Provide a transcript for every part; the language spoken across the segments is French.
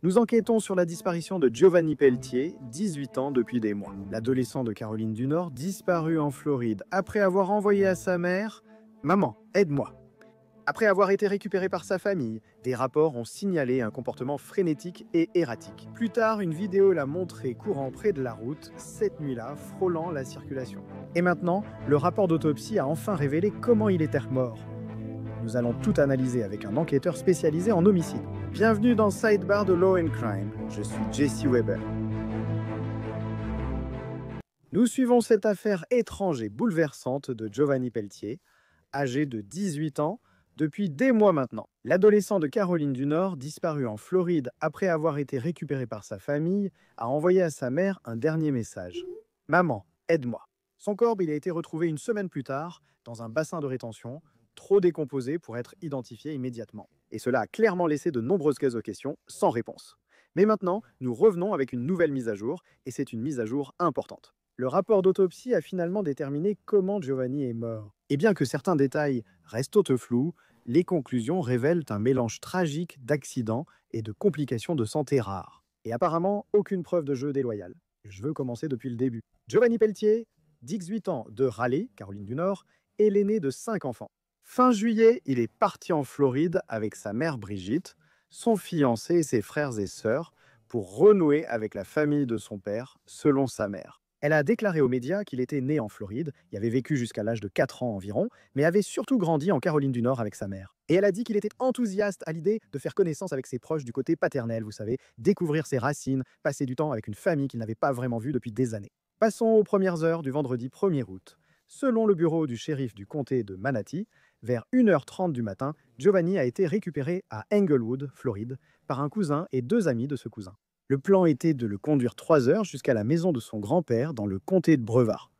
Nous enquêtons sur la disparition de Giovanni Pelletier, 18 ans depuis des mois. L'adolescent de Caroline du Nord disparu en Floride après avoir envoyé à sa mère « Maman, aide-moi ». Après avoir été récupéré par sa famille, des rapports ont signalé un comportement frénétique et erratique. Plus tard, une vidéo l'a montré courant près de la route, cette nuit-là, frôlant la circulation. Et maintenant, le rapport d'autopsie a enfin révélé comment il était mort. Nous allons tout analyser avec un enquêteur spécialisé en homicide. Bienvenue dans Sidebar de Law and Crime, je suis Jesse Weber. Nous suivons cette affaire étrange et bouleversante de Giovanni Pelletier, âgé de 18 ans, depuis des mois maintenant. L'adolescent de Caroline du Nord, disparu en Floride après avoir été récupéré par sa famille, a envoyé à sa mère un dernier message. « Maman, aide-moi ». Son corps il a été retrouvé une semaine plus tard dans un bassin de rétention, trop décomposé pour être identifié immédiatement. Et cela a clairement laissé de nombreuses cases aux questions sans réponse. Mais maintenant, nous revenons avec une nouvelle mise à jour, et c'est une mise à jour importante. Le rapport d'autopsie a finalement déterminé comment Giovanni est mort. Et bien que certains détails restent flous, les conclusions révèlent un mélange tragique d'accidents et de complications de santé rares. Et apparemment, aucune preuve de jeu déloyal. Je veux commencer depuis le début. Giovanni Pelletier, 18 ans, de Raleigh, Caroline du Nord, est l'aîné de 5 enfants. Fin juillet, il est parti en Floride avec sa mère Brigitte, son fiancé et ses frères et sœurs pour renouer avec la famille de son père, selon sa mère. Elle a déclaré aux médias qu'il était né en Floride, y avait vécu jusqu'à l'âge de 4 ans environ, mais avait surtout grandi en Caroline du Nord avec sa mère. Et elle a dit qu'il était enthousiaste à l'idée de faire connaissance avec ses proches du côté paternel, vous savez, découvrir ses racines, passer du temps avec une famille qu'il n'avait pas vraiment vue depuis des années. Passons aux premières heures du vendredi 1er août. Selon le bureau du shérif du comté de Manatee, vers 1h30 du matin, Giovanni a été récupéré à Englewood, Floride, par un cousin et 2 amis de ce cousin. Le plan était de le conduire 3 heures jusqu'à la maison de son grand-père dans le comté de Brevard.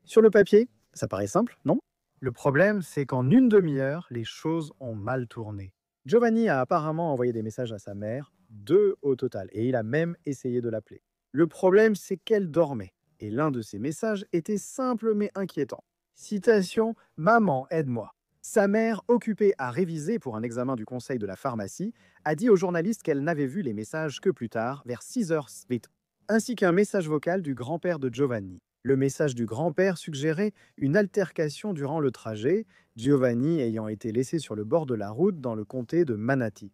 Sur le papier, ça paraît simple, non? Le problème, c'est qu'en une demi-heure, les choses ont mal tourné. Giovanni a apparemment envoyé des messages à sa mère, 2 au total, et il a même essayé de l'appeler. Le problème, c'est qu'elle dormait, et l'un de ses messages était simple mais inquiétant. Citation « Maman, aide-moi ». Sa mère, occupée à réviser pour un examen du conseil de la pharmacie, a dit aux journalistes qu'elle n'avait vu les messages que plus tard, vers 6h08, ainsi qu'un message vocal du grand-père de Giovanni. Le message du grand-père suggérait une altercation durant le trajet, Giovanni ayant été laissé sur le bord de la route dans le comté de Manatee.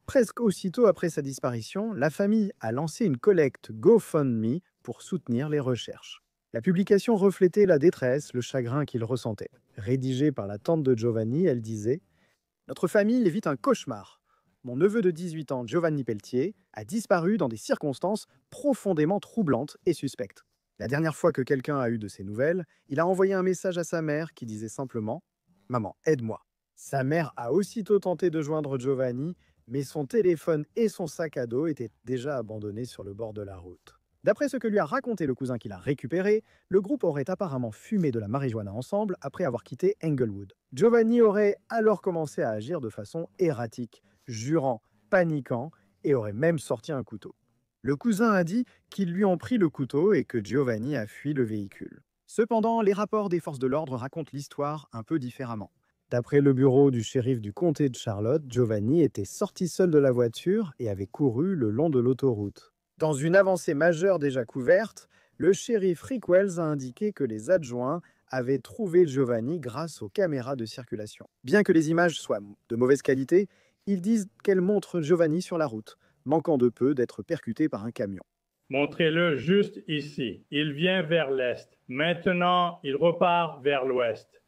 Presque aussitôt après sa disparition, la famille a lancé une collecte GoFundMe pour soutenir les recherches. La publication reflétait la détresse, le chagrin qu'il ressentait. Rédigée par la tante de Giovanni, elle disait « Notre famille vit un cauchemar. Mon neveu de 18 ans, Giovanni Pelletier, a disparu dans des circonstances profondément troublantes et suspectes. La dernière fois que quelqu'un a eu de ses nouvelles, il a envoyé un message à sa mère qui disait simplement « Maman, aide-moi ». Sa mère a aussitôt tenté de joindre Giovanni, mais son téléphone et son sac à dos étaient déjà abandonnés sur le bord de la route. D'après ce que lui a raconté le cousin qu'il a récupéré, le groupe aurait apparemment fumé de la marijuana ensemble après avoir quitté Englewood. Giovanni aurait alors commencé à agir de façon erratique, jurant, paniquant et aurait même sorti un couteau. Le cousin a dit qu'ils lui ont pris le couteau et que Giovanni a fui le véhicule. Cependant, les rapports des forces de l'ordre racontent l'histoire un peu différemment. D'après le bureau du shérif du comté de Charlotte, Giovanni était sorti seul de la voiture et avait couru le long de l'autoroute. Dans une avancée majeure déjà couverte, le shérif Rick Wells a indiqué que les adjoints avaient trouvé Giovanni grâce aux caméras de circulation. Bien que les images soient de mauvaise qualité, ils disent qu'elles montrent Giovanni sur la route, manquant de peu d'être percuté par un camion. Montrez-le juste ici. Il vient vers l'est. Maintenant, il repart vers l'ouest.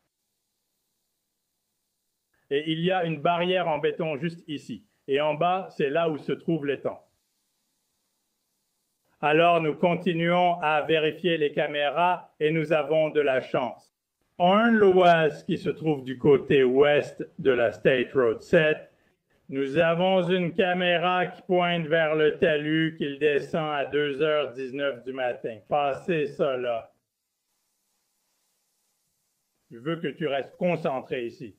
Et il y a une barrière en béton juste ici. Et en bas, c'est là où se trouve l'étang. Alors, nous continuons à vérifier les caméras et nous avons de la chance. En l'ouest, qui se trouve du côté ouest de la State Road 7, nous avons une caméra qui pointe vers le talus qu'il descend à 2h19 du matin. Passez ça là. Je veux que tu restes concentré ici.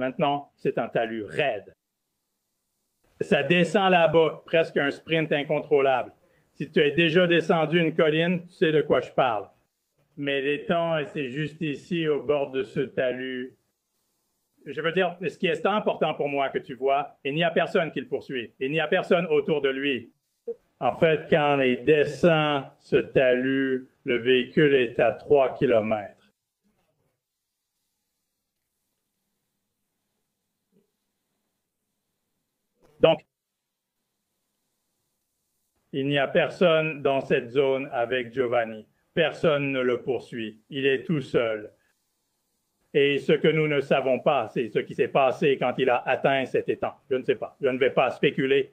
Maintenant, c'est un talus raide. Ça descend là-bas, presque un sprint incontrôlable. Si tu es déjà descendu une colline, tu sais de quoi je parle. Mais l'étang, c'est juste ici, au bord de ce talus. Je veux dire, ce qui est important pour moi que tu vois, il n'y a personne qui le poursuit. Il n'y a personne autour de lui. En fait, quand il descend ce talus, le véhicule est à 3 kilomètres. Donc, il n'y a personne dans cette zone avec Giovanni. Personne ne le poursuit. Il est tout seul. Et ce que nous ne savons pas, c'est ce qui s'est passé quand il a atteint cet étang. Je ne sais pas. Je ne vais pas spéculer.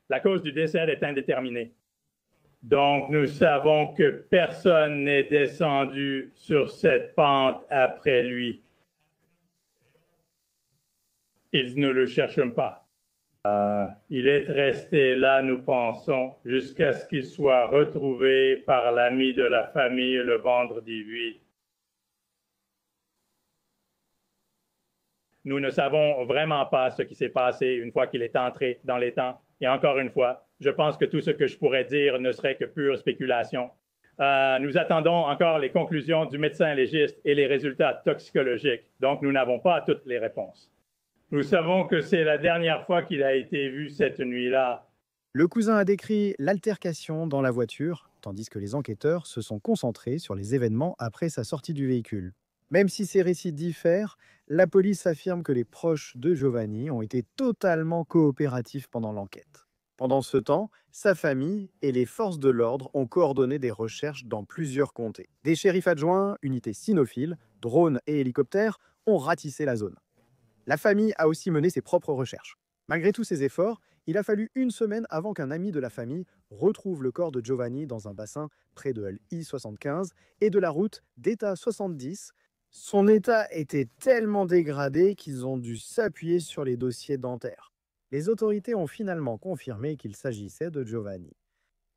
La cause du décès est indéterminée. Donc, nous savons que personne n'est descendu sur cette pente après lui. Ils ne le cherchent pas. Il est resté là, nous pensons, jusqu'à ce qu'il soit retrouvé par l'ami de la famille le vendredi 8. Nous ne savons vraiment pas ce qui s'est passé une fois qu'il est entré dans l'étang. Et encore une fois, je pense que tout ce que je pourrais dire ne serait que pure spéculation. Nous attendons encore les conclusions du médecin légiste et les résultats toxicologiques. Donc, nous n'avons pas toutes les réponses. Nous savons que c'est la dernière fois qu'il a été vu cette nuit-là. Le cousin a décrit l'altercation dans la voiture, tandis que les enquêteurs se sont concentrés sur les événements après sa sortie du véhicule. Même si ces récits diffèrent, la police affirme que les proches de Giovanni ont été totalement coopératifs pendant l'enquête. Pendant ce temps, sa famille et les forces de l'ordre ont coordonné des recherches dans plusieurs comtés. Des shérifs adjoints, unités cynophiles, drones et hélicoptères ont ratissé la zone. La famille a aussi mené ses propres recherches. Malgré tous ces efforts, il a fallu une semaine avant qu'un ami de la famille retrouve le corps de Giovanni dans un bassin près de l'I-75 et de la route d'État 70. Son état était tellement dégradé qu'ils ont dû s'appuyer sur les dossiers dentaires. Les autorités ont finalement confirmé qu'il s'agissait de Giovanni.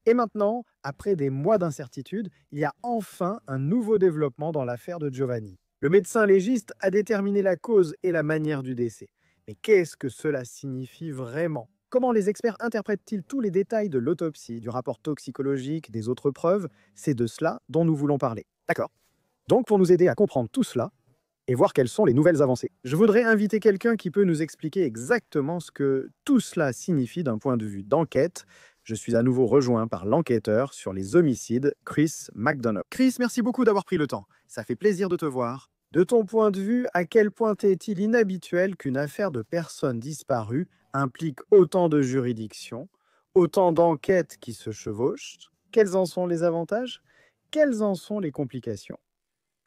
Et maintenant, après des mois d'incertitude, il y a enfin un nouveau développement dans l'affaire de Giovanni. Le médecin légiste a déterminé la cause et la manière du décès. Mais qu'est-ce que cela signifie vraiment? Comment les experts interprètent-ils tous les détails de l'autopsie, du rapport toxicologique, des autres preuves? C'est de cela dont nous voulons parler. D'accord. Donc pour nous aider à comprendre tout cela et voir quelles sont les nouvelles avancées, je voudrais inviter quelqu'un qui peut nous expliquer exactement ce que tout cela signifie d'un point de vue d'enquête. Je suis à nouveau rejoint par l'enquêteur sur les homicides, Chris McDonough. Chris, merci beaucoup d'avoir pris le temps. Ça fait plaisir de te voir. De ton point de vue, à quel point est-il inhabituel qu'une affaire de personnes disparues implique autant de juridictions, autant d'enquêtes qui se chevauchent? Quels en sont les avantages? Quelles en sont les complications?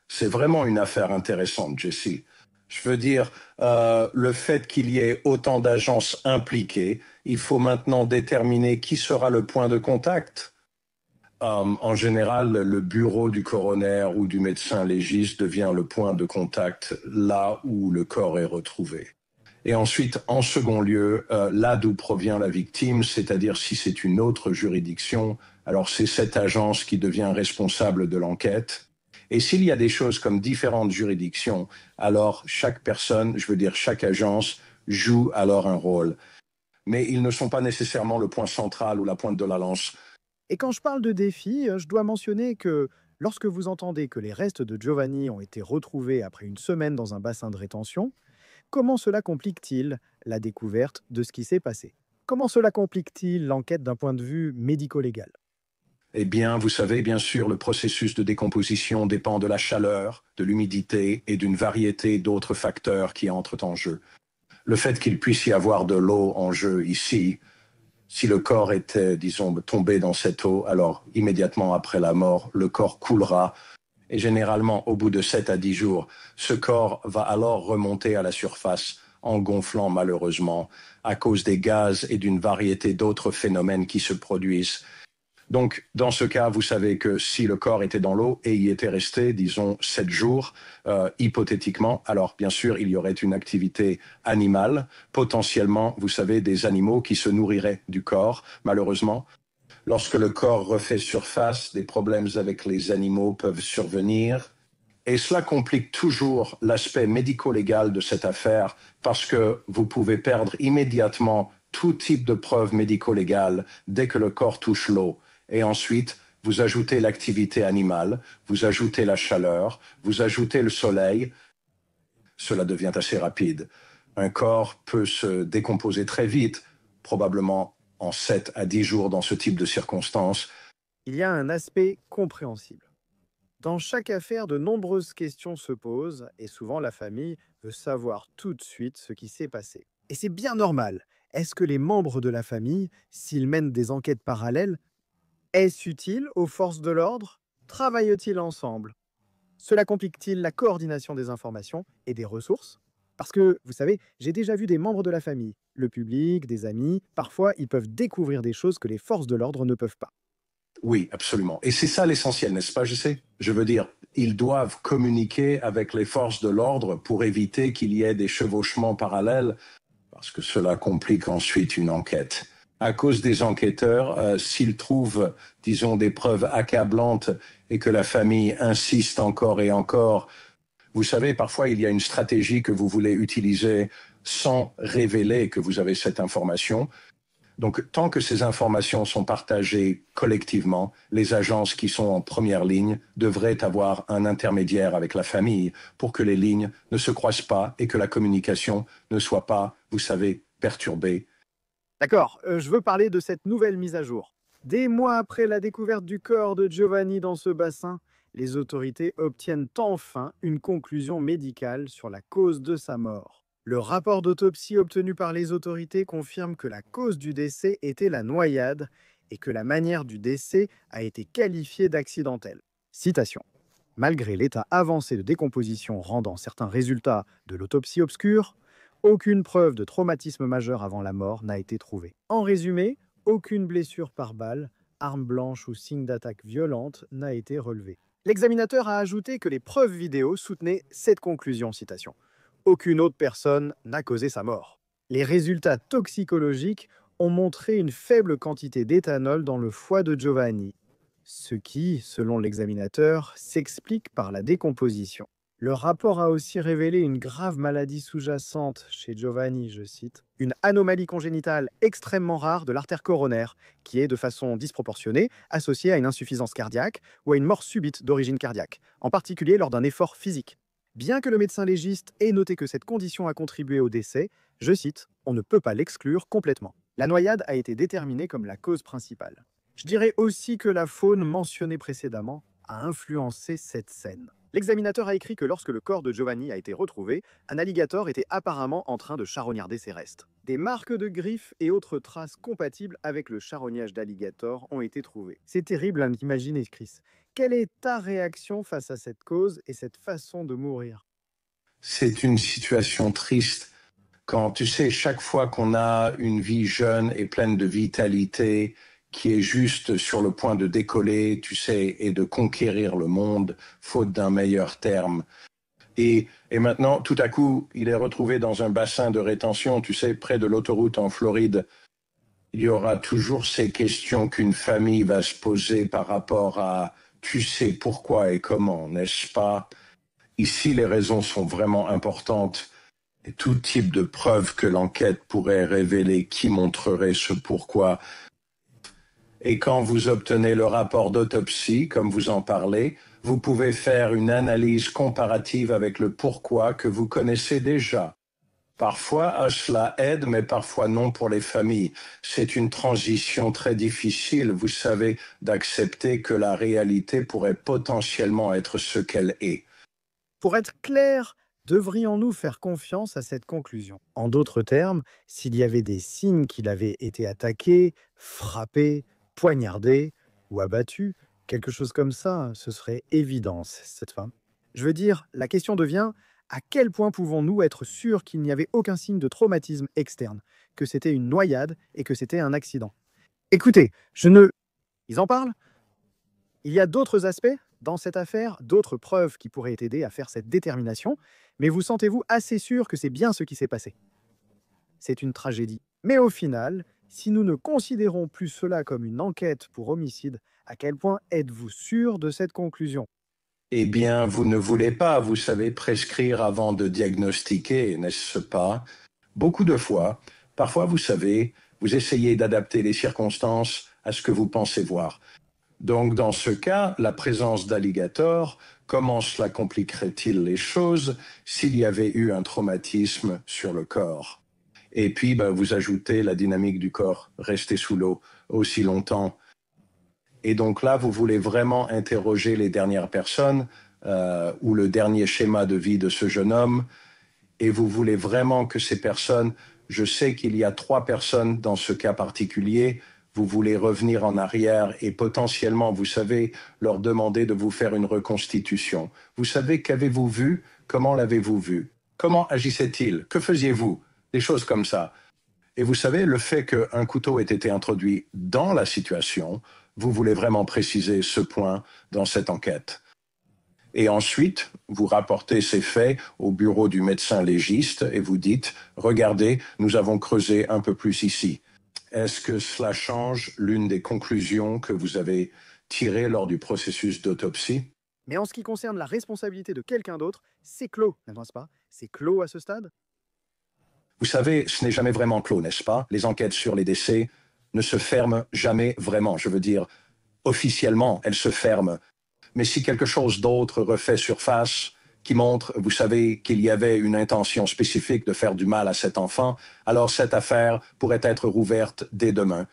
C'est vraiment une affaire intéressante, Jesse. Je veux dire, le fait qu'il y ait autant d'agences impliquées, il faut maintenant déterminer qui sera le point de contact. En général, le bureau du coroner ou du médecin légiste devient le point de contact là où le corps est retrouvé. Et ensuite, en second lieu, là d'où provient la victime, c'est-à-dire si c'est une autre juridiction, alors c'est cette agence qui devient responsable de l'enquête. Et s'il y a des choses comme différentes juridictions, alors chaque personne, je veux dire chaque agence, joue alors un rôle. Mais ils ne sont pas nécessairement le point central ou la pointe de la lance. Et quand je parle de défi, je dois mentionner que lorsque vous entendez que les restes de Giovanni ont été retrouvés après une semaine dans un bassin de rétention, comment cela complique-t-il la découverte de ce qui s'est passé? Comment cela complique-t-il l'enquête d'un point de vue médico-légal? Eh bien, vous savez, bien sûr, le processus de décomposition dépend de la chaleur, de l'humidité et d'une variété d'autres facteurs qui entrent en jeu. Le fait qu'il puisse y avoir de l'eau en jeu ici, si le corps était, disons, tombé dans cette eau, alors immédiatement après la mort, le corps coulera et généralement, au bout de 7 à 10 jours, ce corps va alors remonter à la surface en gonflant malheureusement à cause des gaz et d'une variété d'autres phénomènes qui se produisent. Donc, dans ce cas, vous savez que si le corps était dans l'eau et y était resté, disons, 7 jours, hypothétiquement, alors bien sûr, il y aurait une activité animale, potentiellement, vous savez, des animaux qui se nourriraient du corps, malheureusement. Lorsque le corps refait surface, des problèmes avec les animaux peuvent survenir. Et cela complique toujours l'aspect médico-légal de cette affaire parce que vous pouvez perdre immédiatement tout type de preuve médico-légale dès que le corps touche l'eau. Et ensuite, vous ajoutez l'activité animale, vous ajoutez la chaleur, vous ajoutez le soleil. Cela devient assez rapide. Un corps peut se décomposer très vite, probablement en 7 à 10 jours dans ce type de circonstances. Il y a un aspect compréhensible. Dans chaque affaire, de nombreuses questions se posent et souvent la famille veut savoir tout de suite ce qui s'est passé. Et c'est bien normal. Est-ce que les membres de la famille, s'ils mènent des enquêtes parallèles, est-ce utile aux forces de l'ordre? Travaillent-ils ensemble? Cela complique-t-il la coordination des informations et des ressources? Parce que, vous savez, j'ai déjà vu des membres de la famille, le public, des amis, parfois ils peuvent découvrir des choses que les forces de l'ordre ne peuvent pas. Oui, absolument. Et c'est ça l'essentiel, n'est-ce pas, je sais? Je veux dire, ils doivent communiquer avec les forces de l'ordre pour éviter qu'il y ait des chevauchements parallèles, parce que cela complique ensuite une enquête. À cause des enquêteurs, s'ils trouvent, disons, des preuves accablantes et que la famille insiste encore et encore, vous savez, parfois il y a une stratégie que vous voulez utiliser sans révéler que vous avez cette information. Donc, tant que ces informations sont partagées collectivement, les agences qui sont en première ligne devraient avoir un intermédiaire avec la famille pour que les lignes ne se croisent pas et que la communication ne soit pas, vous savez, perturbée. D'accord, je veux parler de cette nouvelle mise à jour. Des mois après la découverte du corps de Giovanni dans ce bassin, les autorités obtiennent enfin une conclusion médicale sur la cause de sa mort. Le rapport d'autopsie obtenu par les autorités confirme que la cause du décès était la noyade et que la manière du décès a été qualifiée d'accidentelle. Citation. Malgré l'état avancé de décomposition rendant certains résultats de l'autopsie obscure, aucune preuve de traumatisme majeur avant la mort n'a été trouvée. En résumé, aucune blessure par balle, arme blanche ou signe d'attaque violente n'a été relevée. L'examinateur a ajouté que les preuves vidéo soutenaient cette conclusion, citation. Aucune autre personne n'a causé sa mort. Les résultats toxicologiques ont montré une faible quantité d'éthanol dans le foie de Giovanni, ce qui, selon l'examinateur, s'explique par la décomposition. Le rapport a aussi révélé une grave maladie sous-jacente chez Giovanni, je cite, une anomalie congénitale extrêmement rare de l'artère coronaire, qui est de façon disproportionnée associée à une insuffisance cardiaque ou à une mort subite d'origine cardiaque, en particulier lors d'un effort physique. Bien que le médecin légiste ait noté que cette condition a contribué au décès, je cite, on ne peut pas l'exclure complètement. La noyade a été déterminée comme la cause principale. Je dirais aussi que la faune mentionnée précédemment a influencé cette scène. L'examinateur a écrit que lorsque le corps de Giovanni a été retrouvé, un alligator était apparemment en train de charognarder ses restes. Des marques de griffes et autres traces compatibles avec le charognage d'alligator ont été trouvées. C'est terrible à imaginer, Chris. Quelle est ta réaction face à cette cause et cette façon de mourir? C'est une situation triste quand, tu sais, chaque fois qu'on a une vie jeune et pleine de vitalité, qui est juste sur le point de décoller, tu sais, et de conquérir le monde, faute d'un meilleur terme. Et maintenant, tout à coup, il est retrouvé dans un bassin de rétention, tu sais, près de l'autoroute en Floride. Il y aura toujours ces questions qu'une famille va se poser par rapport à tu sais pourquoi et comment, n'est-ce pas? Ici, les raisons sont vraiment importantes. Et tout type de preuve que l'enquête pourrait révéler qui montrerait ce pourquoi. Et quand vous obtenez le rapport d'autopsie, comme vous en parlez, vous pouvez faire une analyse comparative avec le pourquoi que vous connaissez déjà. Parfois, cela aide, mais parfois non pour les familles. C'est une transition très difficile, vous savez, d'accepter que la réalité pourrait potentiellement être ce qu'elle est. Pour être clair, devrions-nous faire confiance à cette conclusion? En d'autres termes, s'il y avait des signes qu'il avait été attaqué, frappé, poignardé ou abattu, quelque chose comme ça, ce serait évident, cette femme. Je veux dire, la question devient, à quel point pouvons-nous être sûrs qu'il n'y avait aucun signe de traumatisme externe, que c'était une noyade et que c'était un accident? Écoutez, je ne... Ils en parlent? Il y a d'autres aspects dans cette affaire, d'autres preuves qui pourraient aider à faire cette détermination, mais vous sentez-vous assez sûr que c'est bien ce qui s'est passé? C'est une tragédie. Mais au final, si nous ne considérons plus cela comme une enquête pour homicide, à quel point êtes-vous sûr de cette conclusion? Eh bien, vous ne voulez pas, vous savez, prescrire avant de diagnostiquer, n'est-ce pas? Beaucoup de fois, parfois, vous savez, vous essayez d'adapter les circonstances à ce que vous pensez voir. Donc, dans ce cas, la présence d'alligators, comment cela compliquerait-il les choses s'il y avait eu un traumatisme sur le corps? Et puis, ben, vous ajoutez la dynamique du corps, rester sous l'eau aussi longtemps. Et donc là, vous voulez vraiment interroger les dernières personnes ou le dernier schéma de vie de ce jeune homme, et vous voulez vraiment que ces personnes, je sais qu'il y a 3 personnes dans ce cas particulier, vous voulez revenir en arrière et potentiellement, vous savez, leur demander de vous faire une reconstitution. Vous savez, qu'avez-vous vu? Comment l'avez-vous vu? Comment agissait-il? Que faisiez-vous? Des choses comme ça. Et vous savez, le fait qu'un couteau ait été introduit dans la situation, vous voulez vraiment préciser ce point dans cette enquête. Et ensuite, vous rapportez ces faits au bureau du médecin légiste et vous dites, regardez, nous avons creusé un peu plus ici. Est-ce que cela change l'une des conclusions que vous avez tirées lors du processus d'autopsie? Mais en ce qui concerne la responsabilité de quelqu'un d'autre, c'est clos, n'est-ce pas? C'est clos à ce stade? Vous savez, ce n'est jamais vraiment clos, n'est-ce pas? Les enquêtes sur les décès ne se ferment jamais vraiment. Je veux dire, officiellement, elles se ferment. Mais si quelque chose d'autre refait surface, qui montre, vous savez, qu'il y avait une intention spécifique de faire du mal à cet enfant, alors cette affaire pourrait être rouverte dès demain.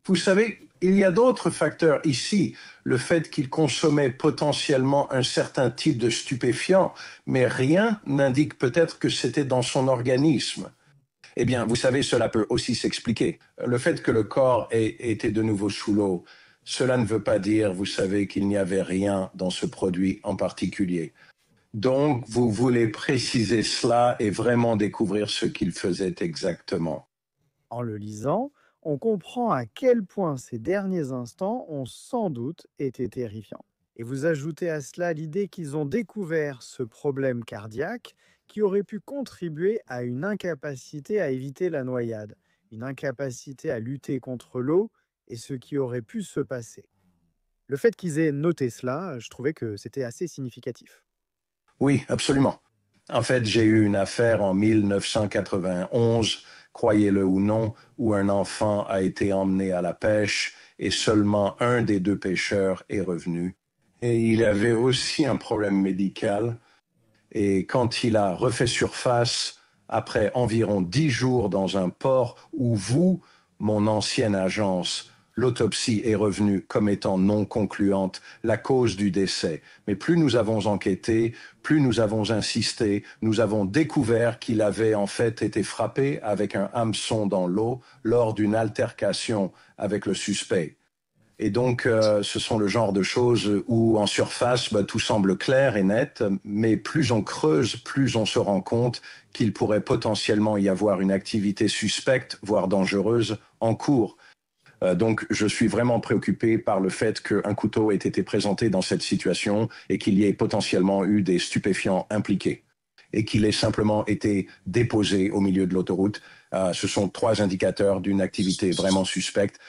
Vous savez, il y a d'autres facteurs ici. Le fait qu'il consommait potentiellement un certain type de stupéfiant, mais rien n'indique peut-être que c'était dans son organisme. Eh bien, vous savez, cela peut aussi s'expliquer. Le fait que le corps ait été de nouveau sous l'eau, cela ne veut pas dire, vous savez, qu'il n'y avait rien dans ce produit en particulier. Donc, vous voulez préciser cela et vraiment découvrir ce qu'il faisait exactement. En le lisant, on comprend à quel point ces derniers instants ont sans doute été terrifiants. Et vous ajoutez à cela l'idée qu'ils ont découvert ce problème cardiaque qui aurait pu contribuer à une incapacité à éviter la noyade, une incapacité à lutter contre l'eau et ce qui aurait pu se passer. Le fait qu'ils aient noté cela, je trouvais que c'était assez significatif. Oui, absolument. En fait, j'ai eu une affaire en 1991, croyez-le ou non, où un enfant a été emmené à la pêche et seulement un des 2 pêcheurs est revenu. Et il avait aussi un problème médical. Et quand il a refait surface, après environ 10 jours dans un port où vous, mon ancienne agence, l'autopsie est revenue comme étant non concluante, la cause du décès. Mais plus nous avons enquêté, plus nous avons insisté, nous avons découvert qu'il avait en fait été frappé avec un hameçon dans l'eau lors d'une altercation avec le suspect. Et donc, ce sont le genre de choses où, en surface, bah, tout semble clair et net, mais plus on creuse, plus on se rend compte qu'il pourrait potentiellement y avoir une activité suspecte, voire dangereuse, en cours. Donc, je suis vraiment préoccupé par le fait qu'un couteau ait été présenté dans cette situation et qu'il y ait potentiellement eu des stupéfiants impliqués et qu'il ait simplement été déposé au milieu de l'autoroute. Ce sont 3 indicateurs d'une activité vraiment suspecte.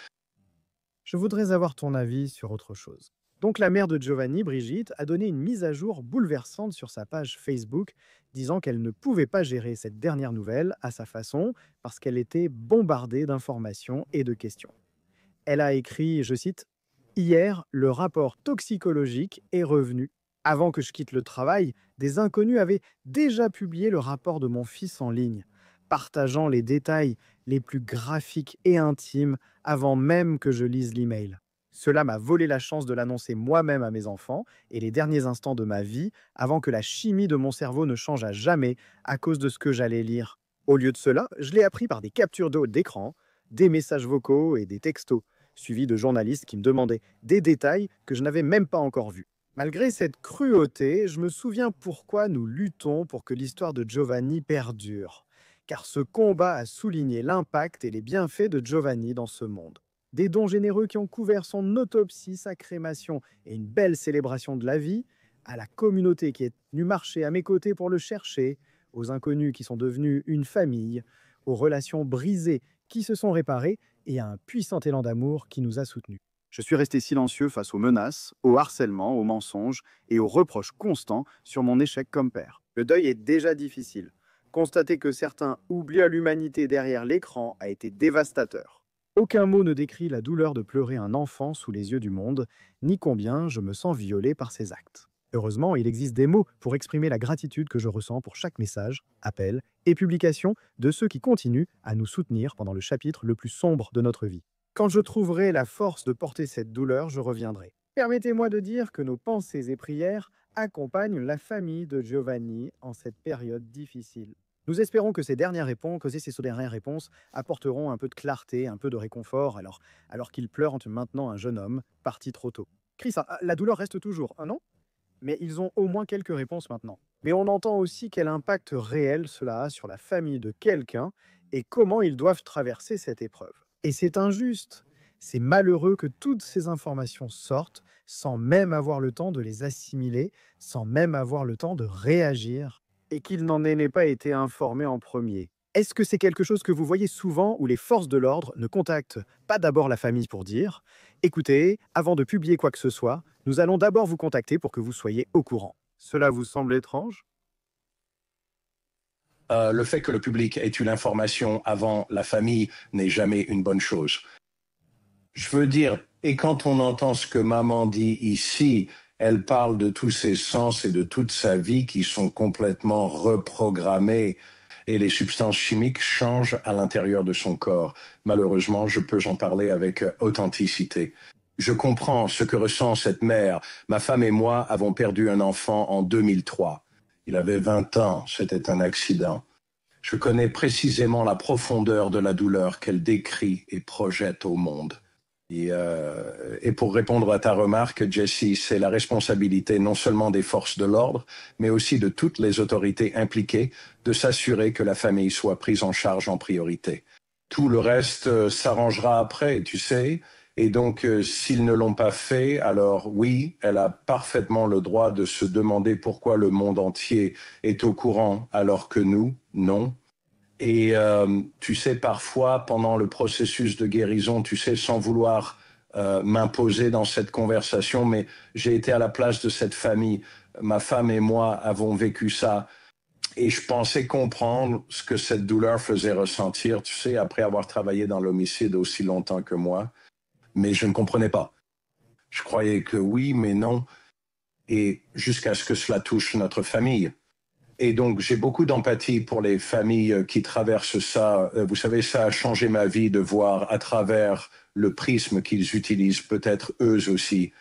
Je voudrais avoir ton avis sur autre chose. Donc la mère de Giovanni, Brigitte, a donné une mise à jour bouleversante sur sa page Facebook, disant qu'elle ne pouvait pas gérer cette dernière nouvelle à sa façon parce qu'elle était bombardée d'informations et de questions. Elle a écrit, je cite, Hier, le rapport toxicologique est revenu. Avant que je quitte le travail, des inconnus avaient déjà publié le rapport de mon fils en ligne, partageant les détails les plus graphiques et intimes avant même que je lise l'email. Cela m'a volé la chance de l'annoncer moi-même à mes enfants et les derniers instants de ma vie avant que la chimie de mon cerveau ne change à jamais à cause de ce que j'allais lire. Au lieu de cela, je l'ai appris par des captures d'écran, des messages vocaux et des textos, suivis de journalistes qui me demandaient des détails que je n'avais même pas encore vus. Malgré cette cruauté, je me souviens pourquoi nous luttons pour que l'histoire de Giovanni perdure. Car ce combat a souligné l'impact et les bienfaits de Giovanni dans ce monde. Des dons généreux qui ont couvert son autopsie, sa crémation et une belle célébration de la vie, à la communauté qui est venue marcher à mes côtés pour le chercher, aux inconnus qui sont devenus une famille, aux relations brisées qui se sont réparées et à un puissant élan d'amour qui nous a soutenus. Je suis resté silencieux face aux menaces, au harcèlement, aux mensonges et aux reproches constants sur mon échec comme père. Le deuil est déjà difficile. Constater que certains oublient l'humanité derrière l'écran a été dévastateur. Aucun mot ne décrit la douleur de pleurer un enfant sous les yeux du monde, ni combien je me sens violé par ses actes. Heureusement, il existe des mots pour exprimer la gratitude que je ressens pour chaque message, appel et publication de ceux qui continuent à nous soutenir pendant le chapitre le plus sombre de notre vie. Quand je trouverai la force de porter cette douleur, je reviendrai. Permettez-moi de dire que nos pensées et prières accompagnent la famille de Giovanni en cette période difficile. Nous espérons que ces dernières réponses apporteront un peu de clarté, un peu de réconfort, alors qu'il pleure maintenant un jeune homme parti trop tôt. Chris, la douleur reste toujours, non? Mais ils ont au moins quelques réponses maintenant. Mais on entend aussi quel impact réel cela a sur la famille de quelqu'un et comment ils doivent traverser cette épreuve. Et c'est injuste. C'est malheureux que toutes ces informations sortent sans même avoir le temps de les assimiler, sans même avoir le temps de réagir, et qu'ils n'en aient pas été informés en premier. Est-ce que c'est quelque chose que vous voyez souvent où les forces de l'ordre ne contactent pas d'abord la famille pour dire « Écoutez, avant de publier quoi que ce soit, nous allons d'abord vous contacter pour que vous soyez au courant ». Cela vous semble étrange? Le fait que le public ait eu l'information avant la famille n'est jamais une bonne chose. Je veux dire, et quand on entend ce que maman dit ici, elle parle de tous ses sens et de toute sa vie qui sont complètement reprogrammés et les substances chimiques changent à l'intérieur de son corps. Malheureusement, je peux en parler avec authenticité. Je comprends ce que ressent cette mère. Ma femme et moi avons perdu un enfant en 2003. Il avait 20 ans, c'était un accident. Je connais précisément la profondeur de la douleur qu'elle décrit et projette au monde. Et pour répondre à ta remarque, Jessie, c'est la responsabilité non seulement des forces de l'ordre, mais aussi de toutes les autorités impliquées de s'assurer que la famille soit prise en charge en priorité. Tout le reste s'arrangera après, tu sais. Et donc, s'ils ne l'ont pas fait, alors oui, elle a parfaitement le droit de se demander pourquoi le monde entier est au courant alors que nous, non. Et tu sais, parfois, pendant le processus de guérison, tu sais, sans vouloir m'imposer dans cette conversation, mais j'ai été à la place de cette famille. Ma femme et moi avons vécu ça. Et je pensais comprendre ce que cette douleur faisait ressentir, tu sais, après avoir travaillé dans l'homicide aussi longtemps que moi. Mais je ne comprenais pas. Je croyais que oui, mais non. Et jusqu'à ce que cela touche notre famille. Et donc, j'ai beaucoup d'empathie pour les familles qui traversent ça. Vous savez, ça a changé ma vie de voir à travers le prisme qu'ils utilisent, peut-être eux aussi.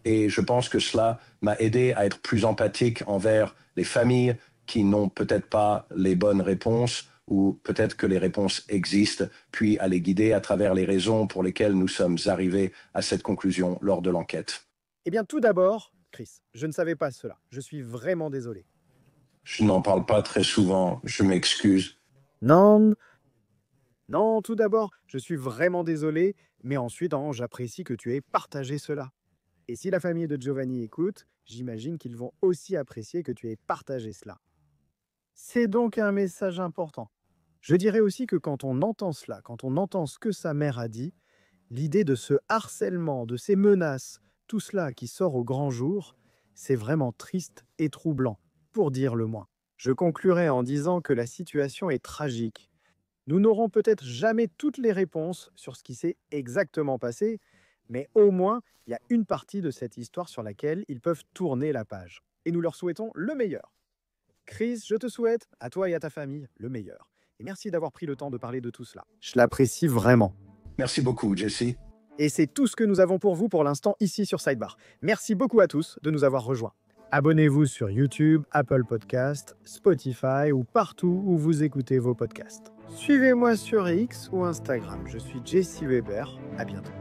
Et je pense que cela m'a aidé à être plus empathique envers les familles qui n'ont peut-être pas les bonnes réponses ou peut-être que les réponses existent, puis à les guider à travers les raisons pour lesquelles nous sommes arrivés à cette conclusion lors de l'enquête. Eh bien, tout d'abord, Chris, je ne savais pas cela. Je suis vraiment désolé. Je n'en parle pas très souvent, je m'excuse. Non, non, tout d'abord, je suis vraiment désolé, mais ensuite, j'apprécie que tu aies partagé cela. Et si la famille de Giovanni écoute, j'imagine qu'ils vont aussi apprécier que tu aies partagé cela. C'est donc un message important. Je dirais aussi que quand on entend cela, quand on entend ce que sa mère a dit, l'idée de ce harcèlement, de ces menaces, tout cela qui sort au grand jour, c'est vraiment triste et troublant, pour dire le moins. Je conclurai en disant que la situation est tragique. Nous n'aurons peut-être jamais toutes les réponses sur ce qui s'est exactement passé, mais au moins, il y a une partie de cette histoire sur laquelle ils peuvent tourner la page. Et nous leur souhaitons le meilleur. Chris, je te souhaite, à toi et à ta famille, le meilleur. Et merci d'avoir pris le temps de parler de tout cela. Je l'apprécie vraiment. Merci beaucoup, Jessie. Et c'est tout ce que nous avons pour vous pour l'instant ici sur Sidebar. Merci beaucoup à tous de nous avoir rejoints. Abonnez-vous sur YouTube, Apple Podcasts, Spotify ou partout où vous écoutez vos podcasts. Suivez-moi sur X ou Instagram. Je suis Jesse Weber. À bientôt.